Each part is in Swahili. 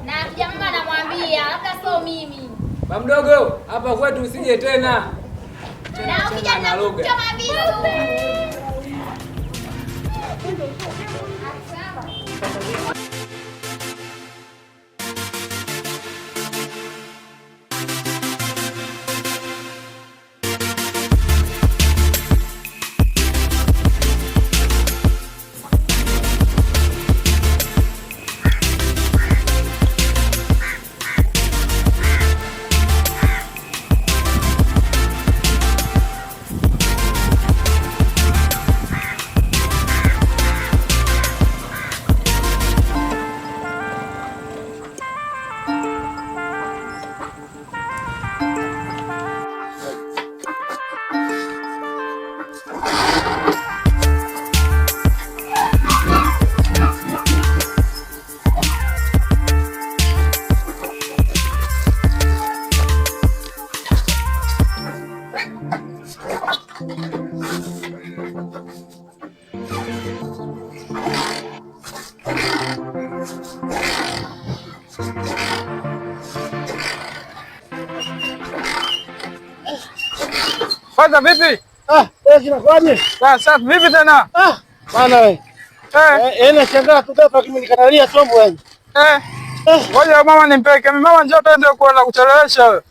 Na akija mama anamwambia labda sio mimi. Ba mdogo, hapa kwetu usije tena. Na ukija nakuchoma visu. Kwanza vipi? Wewe kinakuaje? Sasa vipi tena? Bana wewe. Nashangaa tu hapa kimenikatalia chombo yani. Ngoja mama nimpeleke. Mama njoo twende kuenda kuchelewesha wewe.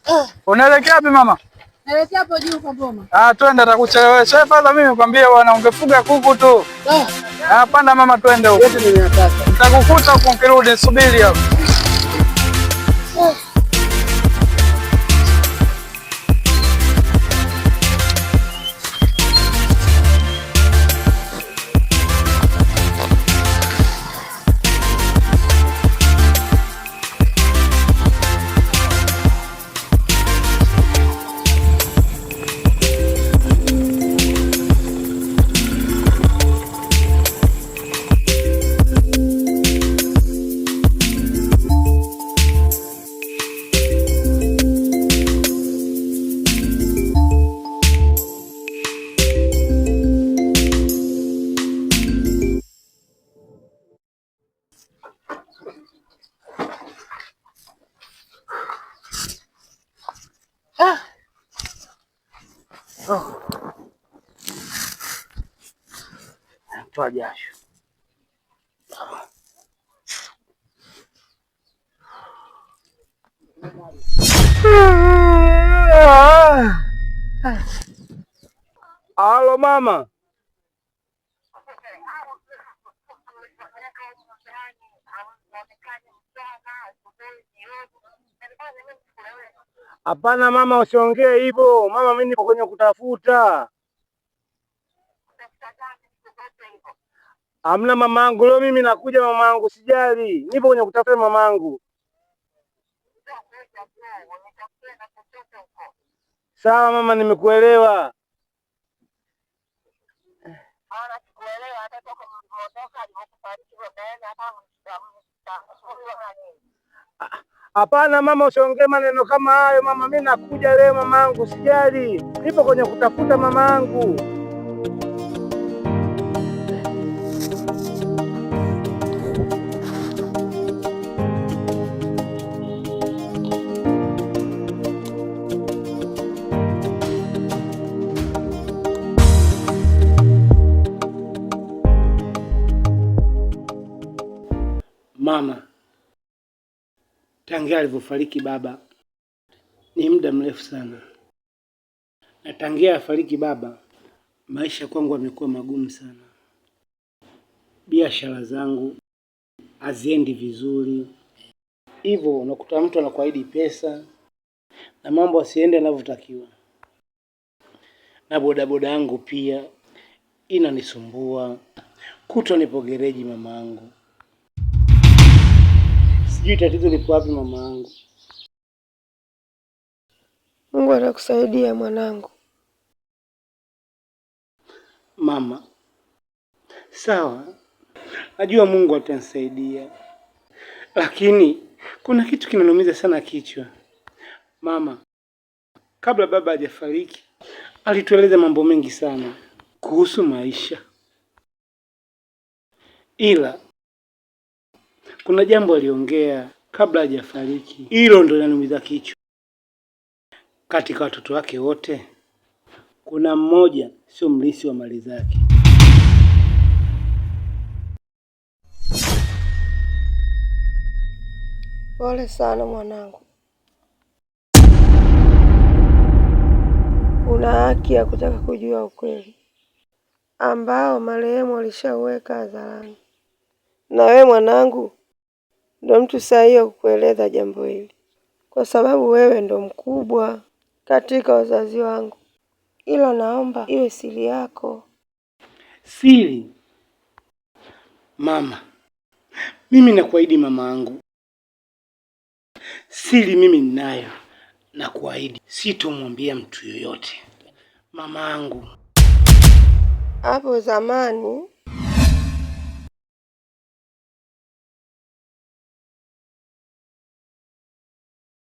Unaelekea wapi mama? Naelekea hapo juu kwa boma. Twende atakuchelewesha. Kwanza mimi nikwambie bwana ungefuga kuku tu. Panda mama twende huko. Yote ninataka. Nitakukuta huko ukirudi, subiri hapo. Toa jasho. Halo mama. Hapana mama, usiongee hivyo. Mama, mimi niko kwenye kutafuta. Hamna mamangu, leo mimi nakuja mamangu, sijali. Nipo kwenye kutafuta mamangu. Sawa mama, nimekuelewa. Hapana mama, usiongee maneno kama hayo mama, mimi nakuja leo mamangu, sijali. Nipo kwenye kutafuta mamangu. Mama, tangia alivyofariki baba ni muda mrefu sana, na tangia afariki baba maisha kwangu yamekuwa magumu sana. Biashara zangu haziendi vizuri, hivyo unakuta mtu anakuahidi pesa na mambo asiende yanavyotakiwa, na bodaboda yangu pia inanisumbua, kutwa nipo gereji mamangu. Sijui tatizo lipo wapi mamangu. Mungu atakusaidia mwanangu. Mama, sawa, najua Mungu atanisaidia, lakini kuna kitu kinaniumiza sana kichwa. Mama, kabla baba hajafariki alitueleza mambo mengi sana kuhusu maisha, ila kuna jambo aliongea kabla hajafariki. Hilo ndo linaniumiza kichwa. Katika watoto wake wote kuna mmoja sio mlisi wa mali zake. Pole sana mwanangu. Una haki ya kutaka kujua ukweli ambao marehemu alishauweka hadharani, na wewe mwanangu ndo mtu sahihi wa kukueleza jambo hili, kwa sababu wewe ndo mkubwa katika wazazi wangu, ila naomba iwe siri yako. Siri? Mama, mimi nakuahidi mama yangu, siri mimi ninayo, na kuahidi sitomwambia mtu yoyote. Mama yangu, Hapo zamani